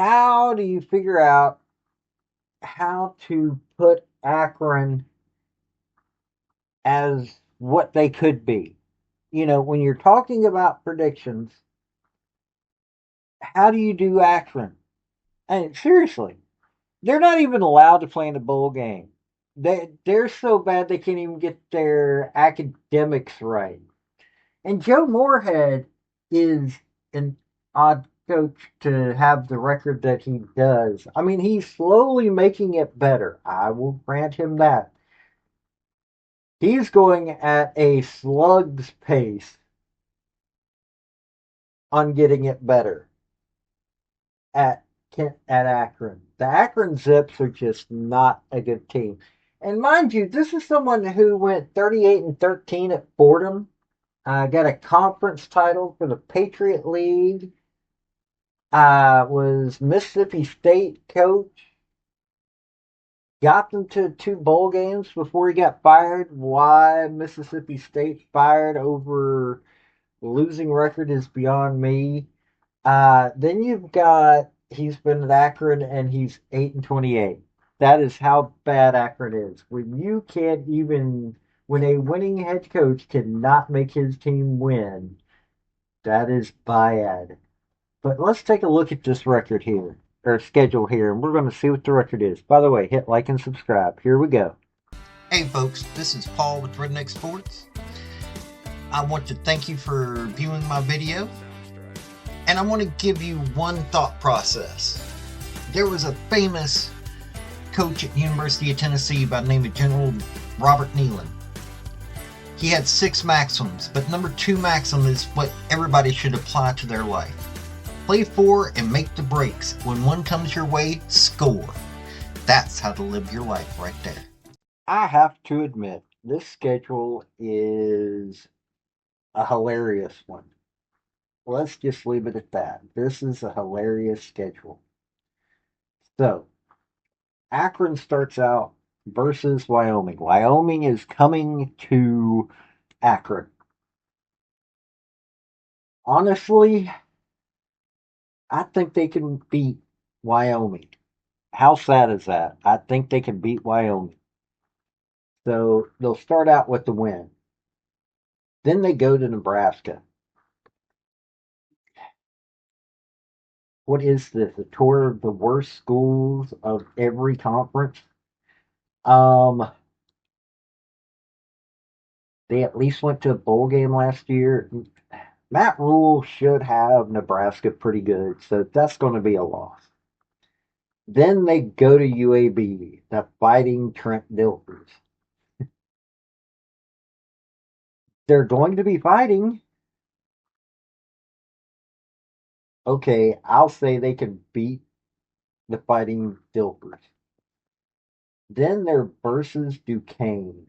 how do you figure out how to put Akron as what they could be? When you're talking about predictions, how do you do Akron? And seriously, they're not even allowed to play in a bowl game. They're so bad they can't even get their academics right. And Joe Moorhead is an odd coach to have the record that he does. I mean, he's slowly making it better. I will grant him that. He's going at a slug's pace on getting it better at at Akron. The Akron Zips are just not a good team. And mind you, this is someone who went 38-13 at Fordham. Got a conference title for the Patriot League. Was Mississippi State coach. Got them to two bowl games before he got fired. Why Mississippi State fired over losing record is beyond me. Then you've got he's been at Akron and he's 8-28. That is how bad Akron is. When a winning head coach cannot make his team win, that is bad. But let's take a look at this record here, or schedule here, and we're going to see what the record is. By the way, hit like and subscribe. Here we go. Hey folks, this is Paul with Redneck Sports. I want to thank you for viewing my video, and I want to give you one thought process. There was a famous coach at the University of Tennessee by the name of General Robert Neyland. He had 6 maxims, but number 2 maxim is what everybody should apply to their life. Play for and make the breaks. When one comes your way, score. That's how to live your life right there. I have to admit, this schedule is a hilarious one. Let's just leave it at that. This is a hilarious schedule. So, Akron starts out versus Wyoming. Wyoming is coming to Akron. Honestly, I think they can beat Wyoming. How sad is that? I think they can beat Wyoming. So they'll start out with the win. Then they go to Nebraska. What is this? A tour of the worst schools of every conference? Um, they at least went to a bowl game last year. Matt Rule should have Nebraska pretty good, so that's going to be a loss. Then they go to UAB, the Fighting Trent Dilfers. They're going to be fighting. Okay, I'll say they can beat the Fighting Dilfers. Then they're versus Duquesne.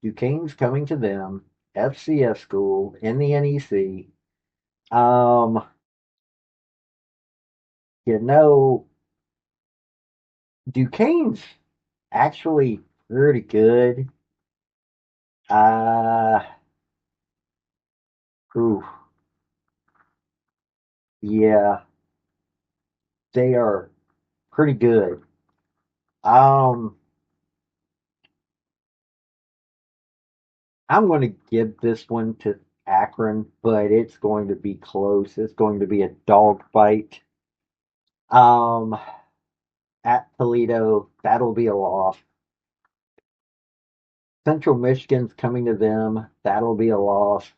Duquesne's coming to them, FCS school in the NEC. Um, you know, Duquesne's actually pretty good. Uh, ooh, yeah, they are pretty good. Um, I'm going to give this one to Akron, but it's going to be close. It's going to be a dogfight. Um, at Toledo, that'll be a loss. Central Michigan's coming to them. That'll be a loss.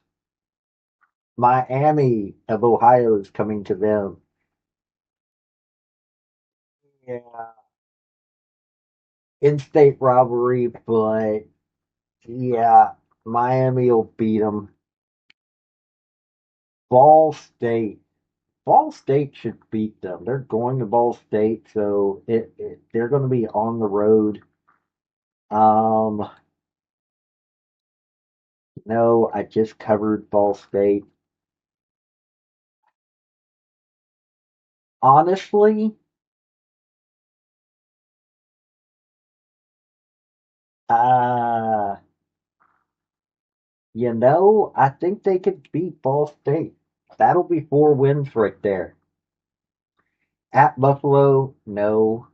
Miami of Ohio is coming to them. Yeah. In-state rivalry, but yeah, Miami will beat them. Ball State. Ball State should beat them. They're going to Ball State, so they're going to be on the road. Um, no, I just covered Ball State. Honestly, uh, I think they could beat Ball State. That'll be 4 wins right there. At Buffalo, no.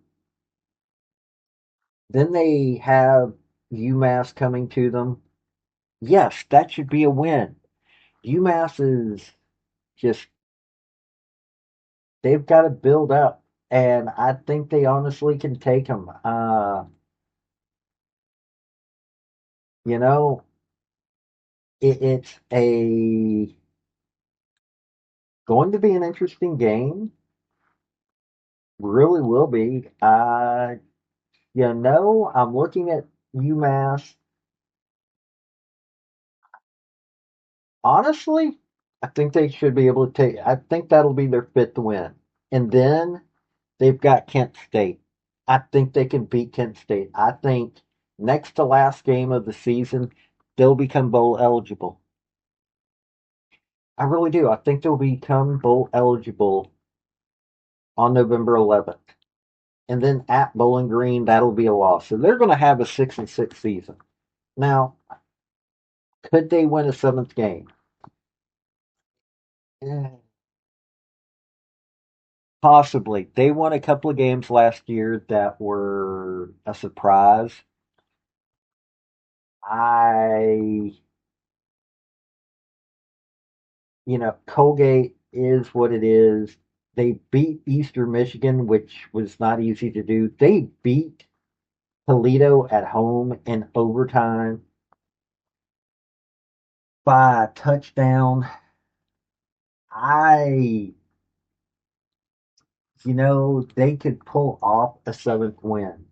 Then they have UMass coming to them. Yes, that should be a win. UMass is just, they've got to build up. And I think they honestly can take them. You know, it's going to be an interesting game. Really will be. I'm looking at UMass. Honestly, I think they should be able to take. I think that'll be their fifth win, and then they've got Kent State. I think they can beat Kent State. I think next to last game of the season, they'll become bowl eligible. I really do. I think they'll become bowl eligible on November 11th. And then at Bowling Green, that'll be a loss. So they're going to have a 6-6 season. Now, could they win a seventh game? Eh, possibly. They won a couple of games last year that were a surprise. I, Colgate is what it is. They beat Eastern Michigan, which was not easy to do. They beat Toledo at home in overtime by a touchdown. I, they could pull off a seventh win.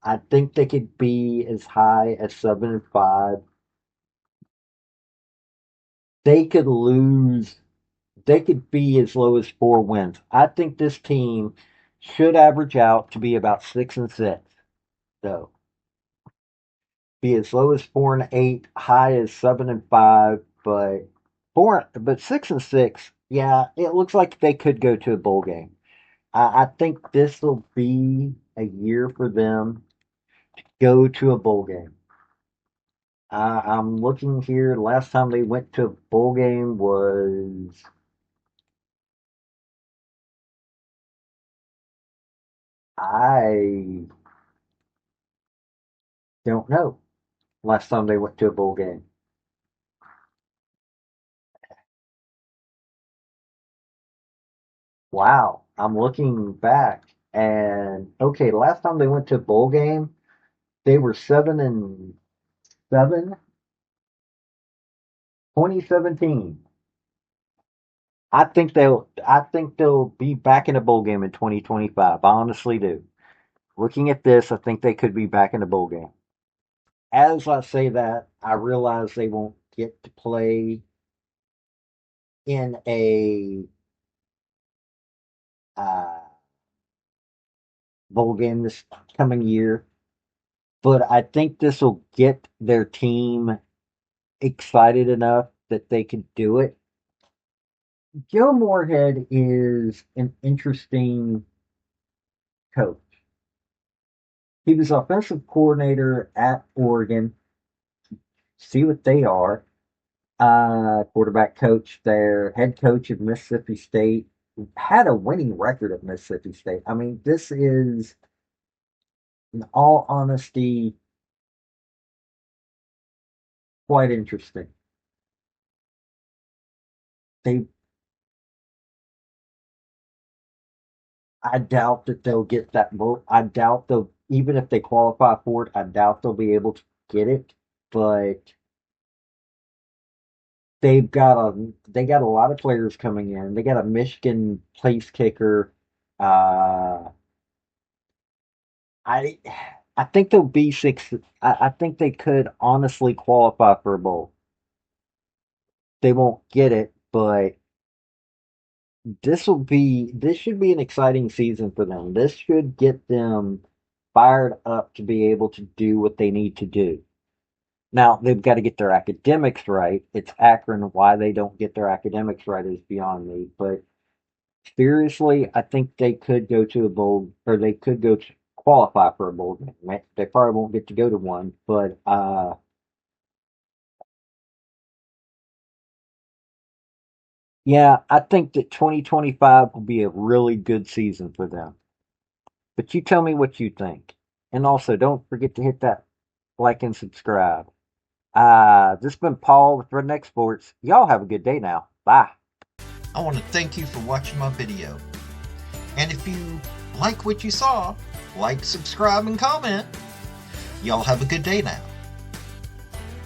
I think they could be as high as 7-5. They could lose. They could be as low as 4 wins. I think this team should average out to be about 6-6, though. Be as low as 4-8, high as 7-5, but 6-6. Yeah, it looks like they could go to a bowl game. I think this will be a year for them to go to a bowl game. I'm looking here. Last time they went to a bowl game was I don't know. Last time they went to a bowl game. Wow. I'm looking back and okay, last time they went to a bowl game, they were 7-7, 2017. I think they'll be back in a bowl game in 2025. I honestly do. Looking at this, I think they could be back in a bowl game. As I say that, I realize they won't get to play in a uh, bowl game this coming year, but I think this will get their team excited enough that they can do it. Joe Moorhead is an interesting coach. He was offensive coordinator at Oregon. See what they are. Quarterback coach there, head coach of Mississippi State. Had a winning record at Mississippi State. I mean, this is, in all honesty, quite interesting. They, I doubt that they'll get that vote. I doubt they'll, even if they qualify for it, I doubt they'll be able to get it. But they got a lot of players coming in. They got a Michigan place kicker. Uh, I I think they'll be six. I think they could honestly qualify for a bowl. They won't get it, but this should be an exciting season for them. This should get them fired up to be able to do what they need to do. Now they've got to get their academics right. It's Akron. Why they don't get their academics right is beyond me. But seriously, I think they could go to a bowl, or they could go to qualify for a bowl game. They probably won't get to go to one, but Yeah, I think that 2025 will be a really good season for them. But you tell me what you think. And also, don't forget to hit that like and subscribe. This has been Paul with Redneck Sports. Y'all have a good day now. Bye. I want to thank you for watching my video. And if you like what you saw, like, subscribe, and comment. Y'all have a good day now.